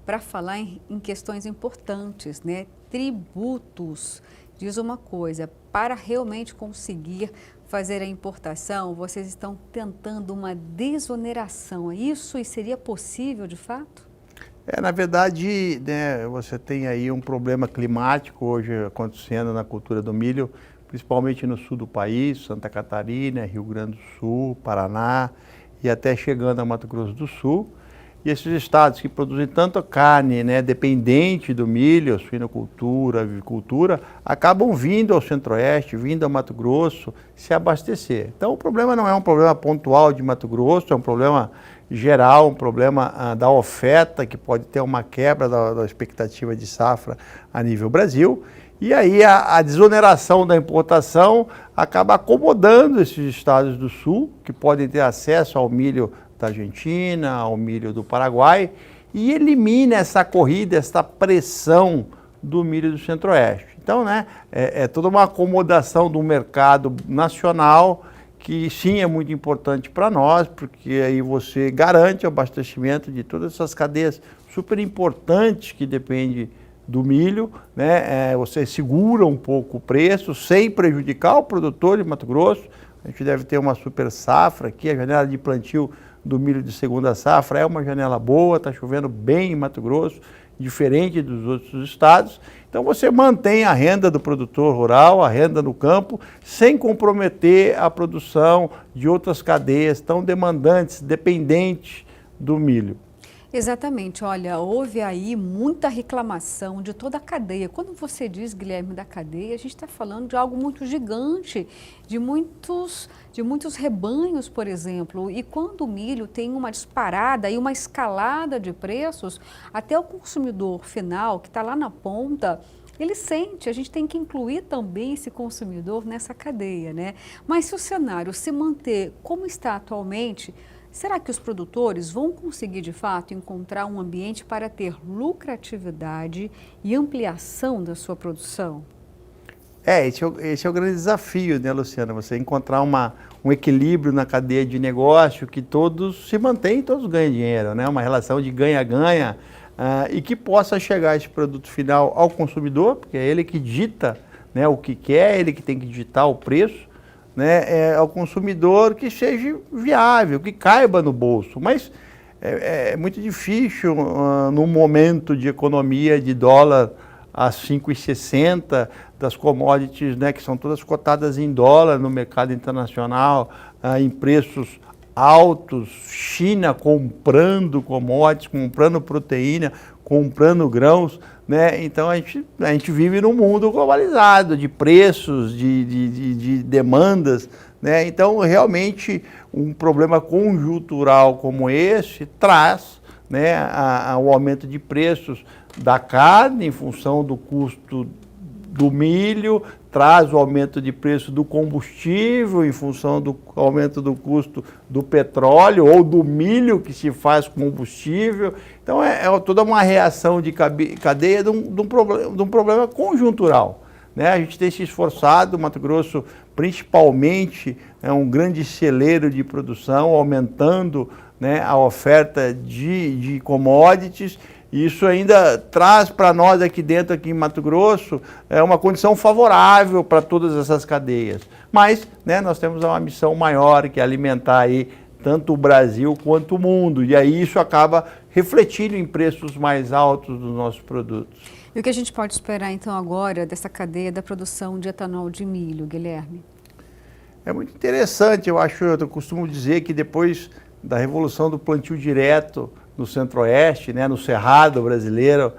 para falar em questões importantes, né? Tributos. Diz uma coisa, para realmente conseguir fazer a importação, vocês estão tentando uma desoneração, é isso? E seria possível de fato? Na verdade, né, você tem aí um problema climático hoje acontecendo na cultura do milho, principalmente no sul do país, Santa Catarina, Rio Grande do Sul, Paraná e até chegando a Mato Grosso do Sul. E esses estados que produzem tanta carne, né, dependente do milho, suinocultura, avicultura, acabam vindo ao Centro-Oeste, vindo ao Mato Grosso se abastecer. Então o problema não é um problema pontual de Mato Grosso, é um problema geral, um problema da oferta, que pode ter uma quebra da expectativa de safra a nível Brasil. E aí a desoneração da importação acaba acomodando esses estados do Sul, que podem ter acesso ao milho da Argentina, ao milho do Paraguai, e elimina essa corrida, essa pressão do milho do Centro-Oeste. Então, né, é toda uma acomodação do mercado nacional, que sim é muito importante para nós, porque aí você garante o abastecimento de todas essas cadeias super importantes que dependem do milho, né? Você segura um pouco o preço sem prejudicar o produtor de Mato Grosso. A gente deve ter uma super safra aqui, a janela de plantio do milho de segunda safra é uma janela boa, está chovendo bem em Mato Grosso, diferente dos outros estados. Então você mantém a renda do produtor rural, a renda no campo, sem comprometer a produção de outras cadeias tão demandantes, dependentes do milho. Exatamente, olha, houve aí muita reclamação de toda a cadeia. Quando você diz, Guilherme, da cadeia, a gente está falando de algo muito gigante, de muitos rebanhos, por exemplo. E quando o milho tem uma disparada e uma escalada de preços, até o consumidor final, que está lá na ponta, ele sente, a gente tem que incluir também esse consumidor nessa cadeia, né? Mas se o cenário se manter como está atualmente, será que os produtores vão conseguir, de fato, encontrar um ambiente para ter lucratividade e ampliação da sua produção? Esse é o grande desafio, né, Luciana? Você encontrar um equilíbrio na cadeia de negócio, que todos se mantêm, todos ganham dinheiro, né? Uma relação de ganha-ganha, e que possa chegar esse produto final ao consumidor, porque é ele que dita, né, o que quer, ele que tem que ditar o preço, né, ao consumidor, que seja viável, que caiba no bolso. Mas é muito difícil, num momento de economia de dólar a 5,60, das commodities, né, que são todas cotadas em dólar no mercado internacional, em preços altos, China comprando commodities, comprando proteína, comprando grãos, né? Então a gente vive num mundo globalizado de preços, de demandas, né? Então realmente um problema conjuntural como esse traz, né, o aumento de preços da carne em função do custo do milho, traz o aumento de preço do combustível em função do aumento do custo do petróleo ou do milho que se faz combustível. Então é toda uma reação de cadeia de um problema conjuntural, né? A gente tem se esforçado, o Mato Grosso principalmente é um grande celeiro de produção, aumentando, né, a oferta de commodities. Isso ainda traz para nós aqui dentro, aqui em Mato Grosso, uma condição favorável para todas essas cadeias. Mas, né, nós temos uma missão maior, que é alimentar aí tanto o Brasil quanto o mundo. E aí isso acaba refletindo em preços mais altos dos nossos produtos. E o que a gente pode esperar então agora dessa cadeia da produção de etanol de milho, Guilherme? É muito interessante, eu costumo dizer que depois da revolução do plantio direto no Centro-Oeste, né, no Cerrado brasileiro,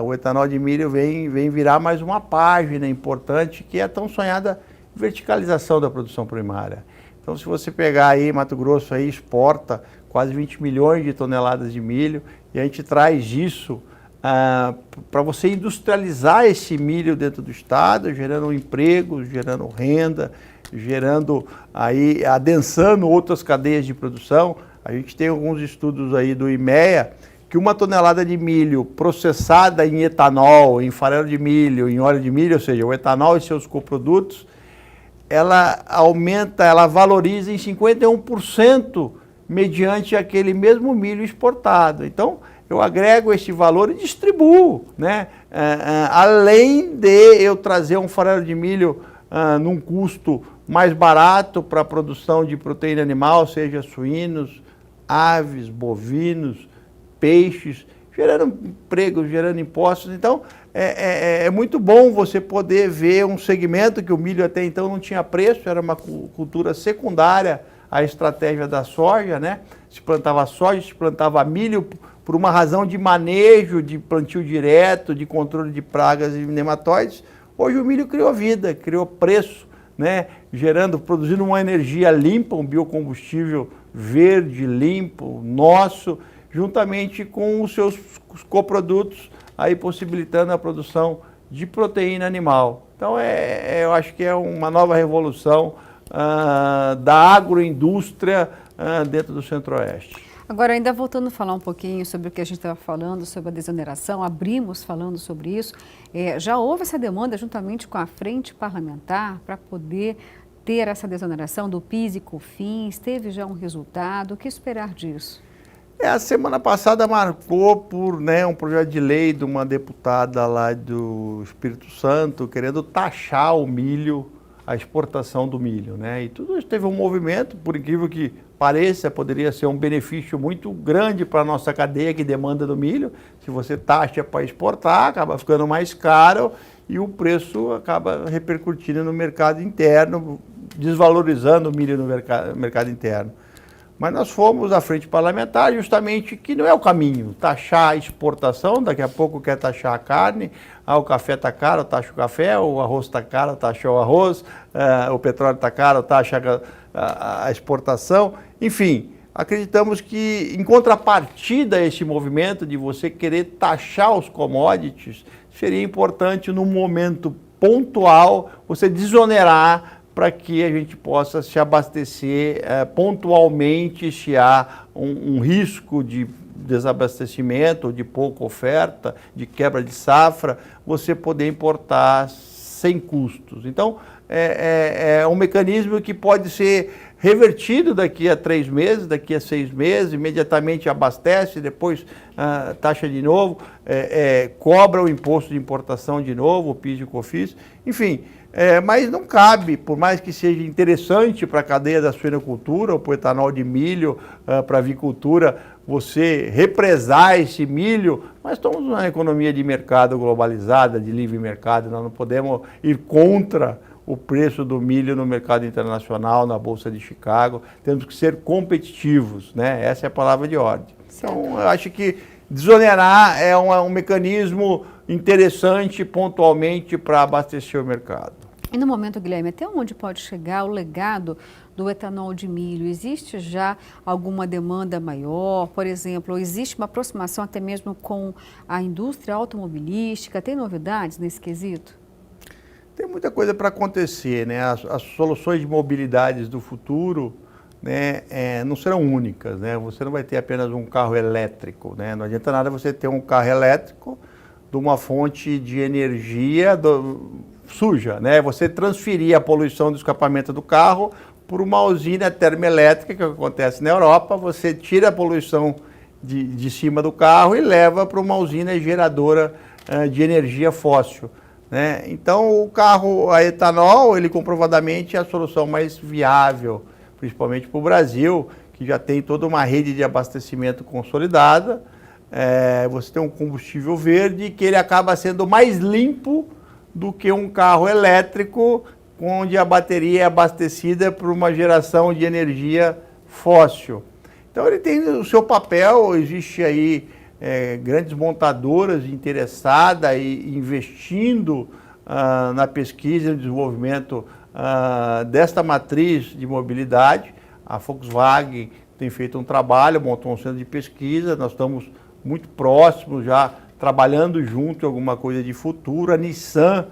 o etanol de milho vem virar mais uma página importante, que é a tão sonhada verticalização da produção primária. Então, se você pegar aí, Mato Grosso aí exporta quase 20 milhões de toneladas de milho, e a gente traz isso para você industrializar esse milho dentro do estado, gerando emprego, gerando renda, gerando aí, adensando outras cadeias de produção. A gente tem alguns estudos aí do IMEA, que uma tonelada de milho processada em etanol, em farelo de milho, em óleo de milho, ou seja, o etanol e seus coprodutos, ela aumenta, ela valoriza em 51% mediante aquele mesmo milho exportado. Então, eu agrego este valor e distribuo, né? Além de eu trazer um farelo de milho num custo mais barato para a produção de proteína animal, seja suínos, aves, bovinos, peixes, gerando emprego, gerando impostos. Então, é muito bom você poder ver um segmento que o milho até então não tinha preço, era uma cultura secundária à estratégia da soja, né? Se plantava soja, se plantava milho por uma razão de manejo, de plantio direto, de controle de pragas e nematóides. Hoje o milho criou vida, criou preço, né? Produzindo uma energia limpa, um biocombustível verde, limpo, nosso, juntamente com os seus coprodutos, aí possibilitando a produção de proteína animal. Então, eu acho que é uma nova revolução da agroindústria dentro do Centro-Oeste. Agora, ainda voltando a falar um pouquinho sobre o que a gente estava falando, sobre a desoneração, abrimos falando sobre isso, já houve essa demanda juntamente com a frente parlamentar para poder ter essa desoneração do PIS e COFINS, teve já um resultado, o que esperar disso? A semana passada marcou por um projeto de lei de uma deputada lá do Espírito Santo querendo taxar o milho, a exportação do milho, né? E tudo isso teve um movimento, por incrível que pareça, poderia ser um benefício muito grande para a nossa cadeia que demanda do milho. Se você taxa para exportar, acaba ficando mais caro e o preço acaba repercutindo no mercado interno, desvalorizando o milho no mercado interno. Mas nós fomos à frente parlamentar justamente que não é o caminho, taxar a exportação, daqui a pouco quer taxar a carne, o café está caro, taxa o café, o arroz está caro, taxa o arroz, o petróleo está caro, taxa a exportação. Enfim, acreditamos que em contrapartida a este movimento de você querer taxar os commodities, seria importante num momento pontual você desonerar para que a gente possa se abastecer pontualmente se há um risco de desabastecimento, de pouca oferta, de quebra de safra, você poder importar sem custos. Então, é um mecanismo que pode ser revertido daqui a 3 meses, daqui a 6 meses, imediatamente abastece, depois taxa de novo, cobra o imposto de importação de novo, o PIS e o COFINS, enfim. Mas não cabe, por mais que seja interessante para a cadeia da suinocultura, ou para o etanol de milho, para a avicultura, você represar esse milho, mas estamos numa economia de mercado globalizada, de livre mercado, nós não podemos ir contra o preço do milho no mercado internacional, na Bolsa de Chicago, temos que ser competitivos, né? Essa é a palavra de ordem. Então, eu acho que desonerar é um mecanismo interessante pontualmente para abastecer o mercado. E no momento, Guilherme, até onde pode chegar o legado do etanol de milho? Existe já alguma demanda maior? Por exemplo, existe uma aproximação até mesmo com a indústria automobilística? Tem novidades nesse quesito? Tem muita coisa para acontecer, né? As soluções de mobilidade do futuro, né, não serão únicas, né? Você não vai ter apenas um carro elétrico, né? Não adianta nada você ter um carro elétrico de uma fonte de energia suja, né? Você transferir a poluição do escapamento do carro por uma usina termoelétrica, que acontece na Europa, você tira a poluição de cima do carro e leva para uma usina geradora de energia fóssil, né? Então o carro a etanol, ele comprovadamente é a solução mais viável, principalmente para o Brasil, que já tem toda uma rede de abastecimento consolidada. Você tem um combustível verde que ele acaba sendo mais limpo do que um carro elétrico, onde a bateria é abastecida por uma geração de energia fóssil. Então ele tem o seu papel, existe aí grandes montadoras interessadas e investindo na pesquisa e desenvolvimento desta matriz de mobilidade. A Volkswagen tem feito um trabalho, montou um centro de pesquisa, nós estamos muito próximos já, trabalhando junto em alguma coisa de futuro. A Nissan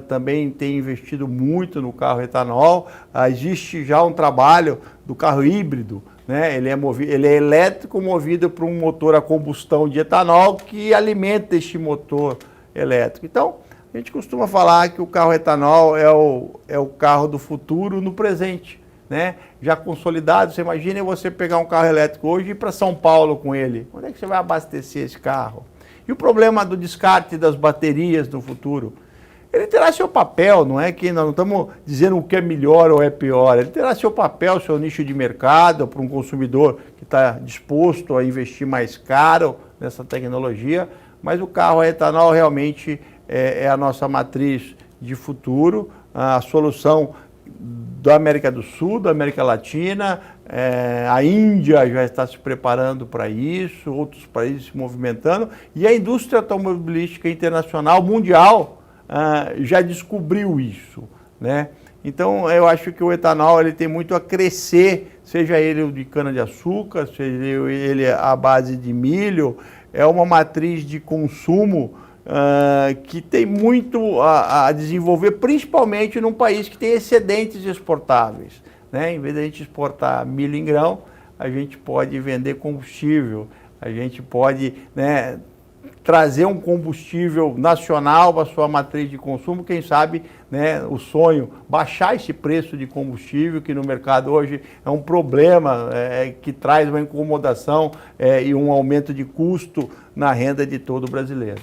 também tem investido muito no carro etanol. Existe já um trabalho do carro híbrido, né? Ele é elétrico movido por um motor a combustão de etanol que alimenta este motor elétrico. Então, a gente costuma falar que o carro etanol é o carro do futuro no presente, né, já consolidados. Você imagina você pegar um carro elétrico hoje e ir para São Paulo com ele. Onde é que você vai abastecer esse carro? E o problema do descarte das baterias no futuro? Ele terá seu papel, não é que nós não estamos dizendo o que é melhor ou é pior. Ele terá seu papel, seu nicho de mercado para um consumidor que está disposto a investir mais caro nessa tecnologia, mas o carro a etanol realmente é a nossa matriz de futuro, a solução da América do Sul, da América Latina, a Índia já está se preparando para isso, outros países se movimentando, e a indústria automobilística internacional, mundial, já descobriu isso, né? Então, eu acho que o etanol ele tem muito a crescer, seja ele de cana-de-açúcar, seja ele à base de milho, é uma matriz de consumo que tem muito a desenvolver, principalmente num país que tem excedentes exportáveis, né? Em vez de a gente exportar milho em grão, a gente pode vender combustível, a gente pode, né, trazer um combustível nacional para a sua matriz de consumo, quem sabe, né, o sonho, baixar esse preço de combustível, que no mercado hoje é um problema, que traz uma incomodação e um aumento de custo na renda de todo brasileiro.